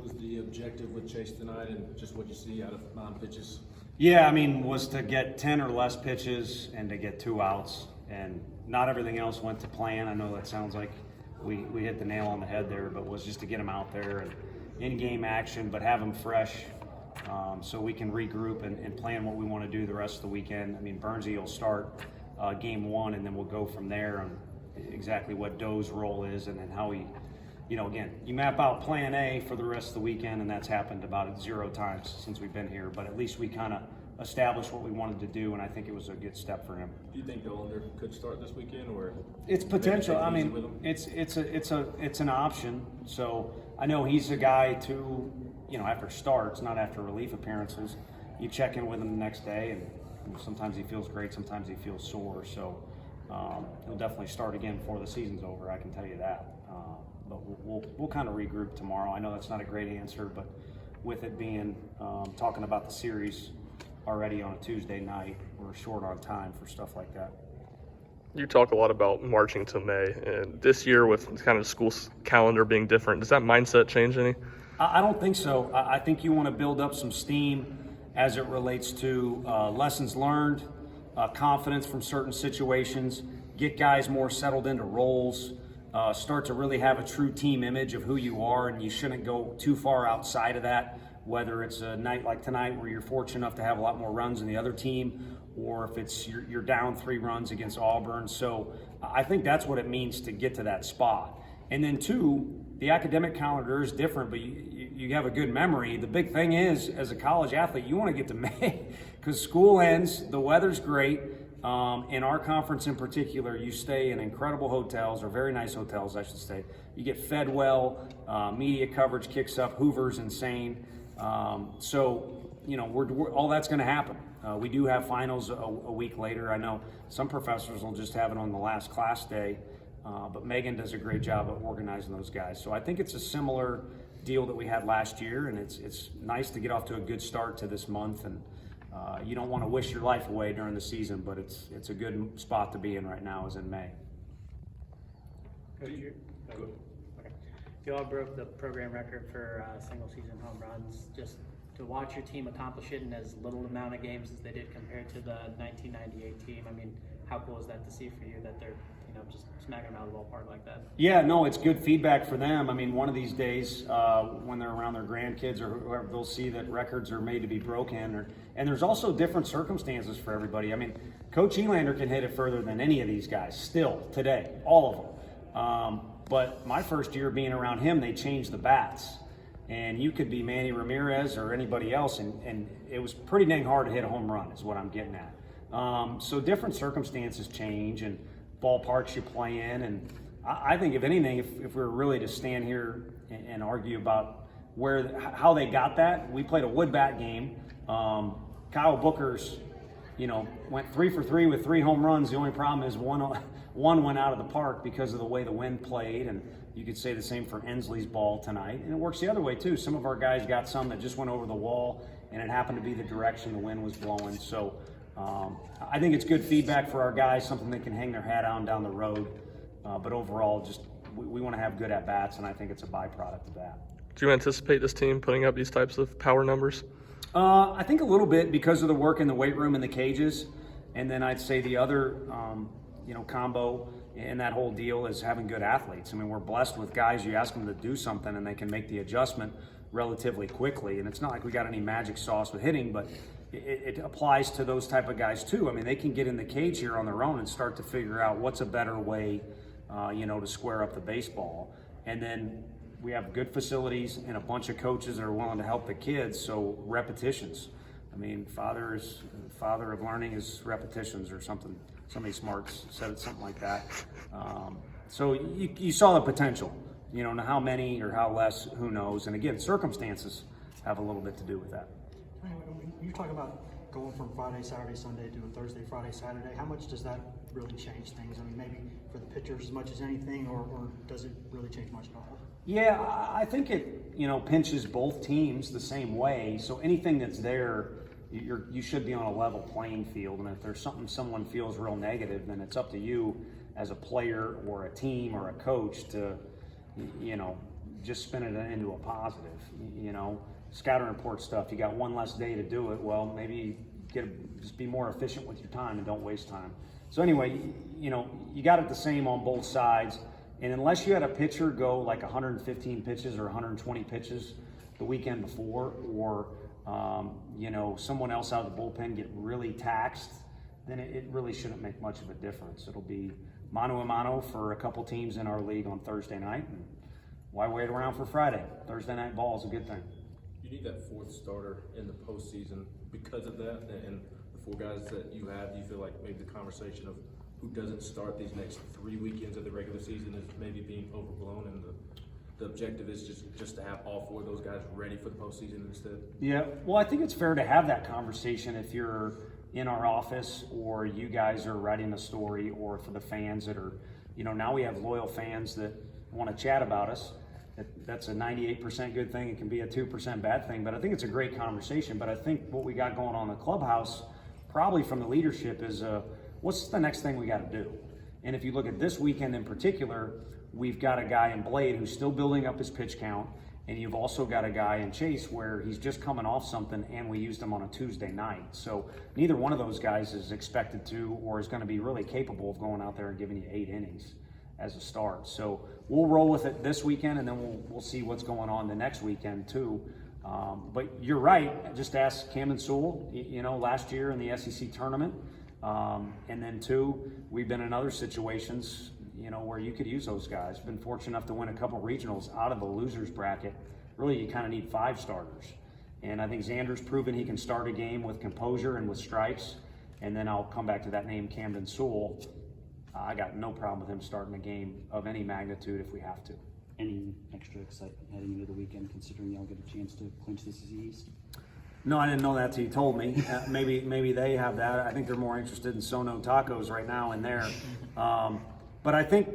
was the objective with Chase tonight and just what you see out of 9 pitches? Yeah, I mean, was to get 10 or less pitches and to get 2 outs. And not everything else went to plan. I know that sounds like we hit the nail on the head there, but was just to get him out there and in-game action, but have him fresh so we can regroup and plan what we want to do the rest of the weekend. I mean, Burnsy will start game 1, and then we'll go from there on exactly what Doe's role is and then how he, again, you map out plan A for the rest of the weekend, and that's happened about 0 times since we've been here, but at least we kind of established what we wanted to do, and I think it was a good step for him. Do you think Doelander could start this weekend, or it's potential? I mean, it's an option. So I know he's a guy too. After starts, not after relief appearances, you check in with him the next day, and sometimes he feels great, sometimes he feels sore. So he'll definitely start again before the season's over. I can tell you that. But we'll kind of regroup tomorrow. I know that's not a great answer, but with it being talking about the series already on a Tuesday night, we're short on time for stuff like that. You talk a lot about marching to May, and this year with kind of the school calendar being different, does that mindset change any? I don't think so. I think you want to build up some steam as it relates to lessons learned, confidence from certain situations, get guys more settled into roles, start to really have a true team image of who you are, and you shouldn't go too far outside of that, whether it's a night like tonight where you're fortunate enough to have a lot more runs than the other team, or if it's you're down 3 runs against Auburn. So I think that's what it means to get to that spot. And then 2, the academic calendar is different, but you have a good memory. The big thing is, as a college athlete, you want to get to May because school ends, the weather's great. In our conference in particular, you stay in incredible hotels, or very nice hotels, I should say. You get fed well, media coverage kicks up, Hoover's insane. So, we're all that's going to happen. We do have finals a week later. I know some professors will just have it on the last class day, but Megan does a great job of organizing those guys. So I think it's a similar deal that we had last year, and it's nice to get off to a good start to this month. And you don't want to wish your life away during the season, but it's a good spot to be in right now, is in May. Coach, you all broke the program record for single-season home runs. Just to watch your team accomplish it in as little amount of games as they did compared to the 1998 team, I mean, how cool is that to see for you that they're just smacking them out of the ballpark like that? Yeah, no, it's good feedback for them. I mean, one of these days when they're around their grandkids or whoever, they'll see that records are made to be broken. And there's also different circumstances for everybody. I mean, Coach Elander can hit it further than any of these guys still today, all of them. But my first year being around him, they changed the bats. And you could be Manny Ramirez or anybody else, and it was pretty dang hard to hit a home run is what I'm getting at. So different circumstances change and ballparks you play in. And I think, if anything, if we were really to stand here and argue about how they got that, we played a wood bat game. Kyle Booker's, went 3 for 3 with 3 home runs. The only problem is one went out of the park because of the way the wind played, and you could say the same for Ensley's ball tonight. And it works the other way too. Some of our guys got some that just went over the wall, and it happened to be the direction the wind was blowing. So I think it's good feedback for our guys, something they can hang their hat on down the road. But overall, just we want to have good at-bats, and I think it's a byproduct of that. Do you anticipate this team putting up these types of power numbers? I think a little bit because of the work in the weight room and the cages. And then I'd say the other, combo in that whole deal is having good athletes. I mean, we're blessed with guys, you ask them to do something and they can make the adjustment relatively quickly. And it's not like we got any magic sauce with hitting, but it applies to those type of guys too. I mean, they can get in the cage here on their own and start to figure out what's a better way, to square up the baseball. And then we have good facilities and a bunch of coaches that are willing to help the kids. So repetitions. I mean, father of learning is repetitions or something. Somebody smart said it, something like that. So you saw the potential. Now how many or how less, who knows? And again, circumstances have a little bit to do with that. You talk about going from Friday, Saturday, Sunday to a Thursday, Friday, Saturday. How much does that really change things? I mean, maybe for the pitchers as much as anything, or does it really change much at all? Yeah, I think it pinches both teams the same way. So anything that's there, you should be on a level playing field. And if there's something someone feels real negative, then it's up to you as a player or a team or a coach to just spin it into a positive. You know, scouting report stuff, you got one less day to do it. Well, maybe just be more efficient with your time and don't waste time. So anyway, you know, you got it the same on both sides. And unless you had a pitcher go like 115 pitches or 120 pitches the weekend before, or you know, someone else out of the bullpen get really taxed, then it really shouldn't make much of a difference. It'll be mano a mano for a couple teams in our league on Thursday night. And why wait around for Friday? Thursday night ball is a good thing. You need that fourth starter in the postseason because of that, and the four guys that you have. Do you feel like maybe the conversation of who doesn't start these next 3 weekends of the regular season is maybe being overblown, and the objective is just to have all four of those guys ready for the postseason instead? Yeah, well, I think it's fair to have that conversation if you're in our office or you guys are writing a story, or for the fans that are, you know, now we have loyal fans that want to chat about us. That's a 98% good thing. It can be a 2% bad thing, but I think it's a great conversation. But I think what we got going on in the clubhouse, probably from the leadership, is what's the next thing we got to do? And if you look at this weekend in particular, we've got a guy in Blade who's still building up his pitch count, and you've also got a guy in Chase where he's just coming off something, and we used him on a Tuesday night. So neither one of those guys is expected to, or is going to be really capable of going out there and giving you 8 innings as a start. So we'll roll with it this weekend, and then we'll see what's going on the next weekend too. But you're right. Just ask Cam Sewell. You know, last year in the SEC tournament, and then too, we've been in other situations, you know, where you could use those guys. Been fortunate enough to win a couple regionals out of the losers bracket. Really, you kind of need 5 starters, and I think Xander's proven he can start a game with composure and with stripes. And then I'll come back to that name, Camden Sewell. I got no problem with him starting a game of any magnitude if we have to. Any extra excitement heading into the weekend, considering y'all get a chance to clinch this East? No, I didn't know that till you told me. Maybe they have that. I think they're more interested in Sono tacos right now in there. But I think,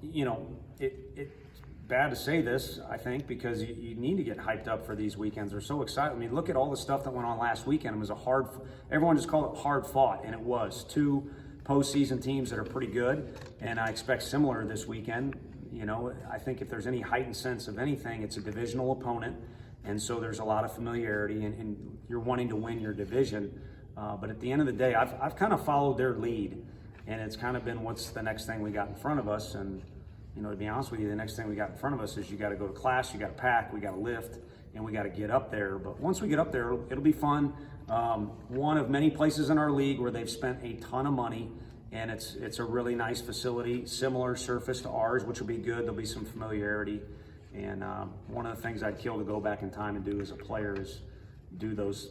you know, it's bad to say this, I think, because you need to get hyped up for these weekends. They're so excited. I mean, look at all the stuff that went on last weekend. It was everyone just called it hard fought, and it was. 2 postseason teams that are pretty good, and I expect similar this weekend. You know, I think if there's any heightened sense of anything, it's a divisional opponent, and so there's a lot of familiarity, and you're wanting to win your division. But at the end of the day, I've kind of followed their lead, and it's kind of been what's the next thing we got in front of us. And, you know, to be honest with you, the next thing we got in front of us is you got to go to class, you got to pack, we got to lift, and we got to get up there. But once we get up there, it'll be fun. One of many places in our league where they've spent a ton of money, and it's a really nice facility, similar surface to ours, which will be good. There'll be some familiarity. And one of the things I'd kill to go back in time and do as a player is do those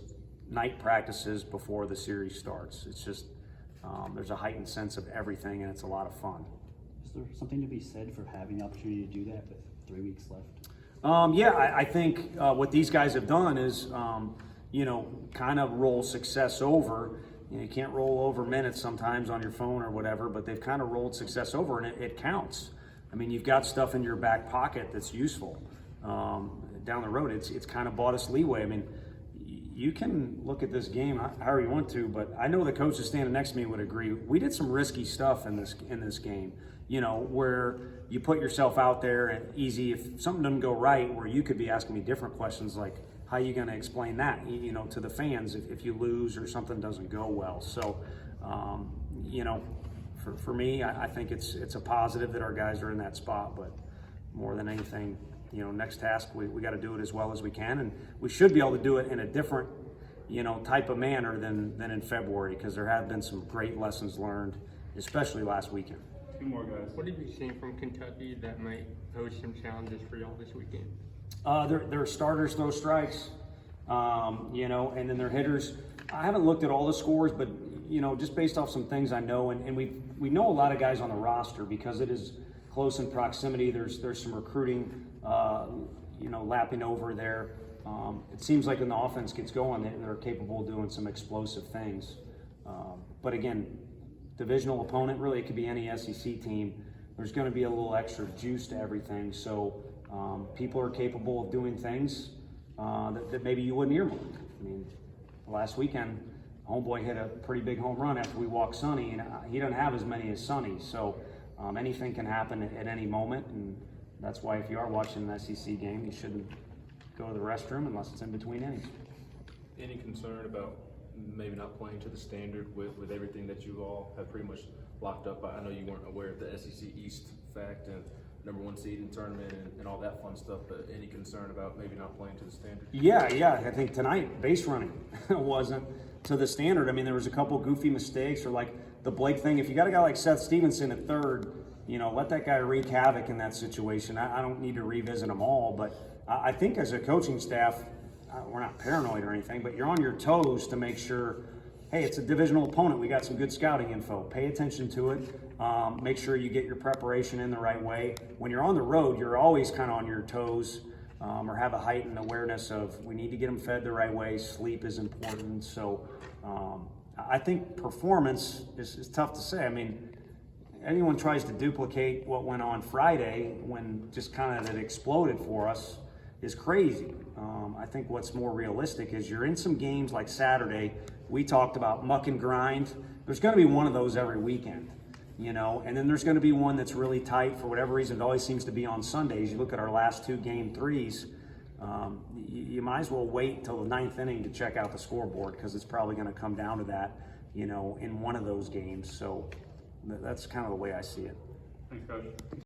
night practices before the series starts. It's just, there's a heightened sense of everything, and it's a lot of fun. Is there something to be said for having the opportunity to do that with 3 weeks left? Yeah, I think what these guys have done is, you know, kind of roll success over. You know, you can't roll over minutes sometimes on your phone or whatever, but they've kind of rolled success over, and it counts. I mean, you've got stuff in your back pocket that's useful. Down the road, it's kind of bought us leeway. I mean, you can look at this game however you want to, but I know the coaches standing next to me would agree. We did some risky stuff in this game, you know, where you put yourself out there and easy. If something doesn't go right, where you could be asking me different questions like, how are you going to explain that, you know, to the fans if you lose or something doesn't go well? So, you know, for me, I think it's a positive that our guys are in that spot. But more than anything, you know, next task, we got to do it as well as we can, and we should be able to do it in a different, you know, type of manner than in February, because there have been some great lessons learned, especially last weekend. 2 more guys. What have you seen from Kentucky that might pose some challenges for y'all this weekend? Their starters throw strikes, you know, and then their hitters. I haven't looked at all the scores, but, you know, just based off some things I know, and we know a lot of guys on the roster because it is close in proximity. There's some recruiting, you know, lapping over there. It seems like when the offense gets going, they're capable of doing some explosive things. But again, divisional opponent, really, it could be any SEC team. There's going to be a little extra juice to everything. So people are capable of doing things that maybe you wouldn't earmark. I mean, last weekend, homeboy hit a pretty big home run after we walked Sonny, and he doesn't have as many as Sonny. So anything can happen at any moment, and that's why if you are watching an SEC game, you shouldn't go to the restroom unless it's in between innings. Any concern about maybe not playing to the standard with everything that you all have pretty much locked up? I know you weren't aware of the SEC East fact and #1 seed in tournament and all that fun stuff, but any concern about maybe not playing to the standard? Yeah. I think tonight base running wasn't to the standard. I mean, there was a couple goofy mistakes, or like the Blake thing. If you got a guy like Seth Stevenson at third, let that guy wreak havoc in that situation. I don't need to revisit them all, but I think as a coaching staff, we're not paranoid or anything, but you're on your toes to make sure, hey, it's a divisional opponent. We got some good scouting info. Pay attention to it. Make sure you get your preparation in the right way. When you're on the road, you're always kind of on your toes, or have a heightened awareness of we need to get them fed the right way. Sleep is important. So I think performance is tough to say. I mean, anyone tries to duplicate what went on Friday when just kind of it exploded for us is crazy. I think what's more realistic is you're in some games like Saturday. We talked about muck and grind. There's going to be one of those every weekend, and then there's going to be one that's really tight for whatever reason. It always seems to be on Sundays. You look at our last 2 game 3s, you might as well wait until the 9th inning to check out the scoreboard, because it's probably going to come down to that, in one of those games. So that's kind of the way I see it. Thanks, Coach.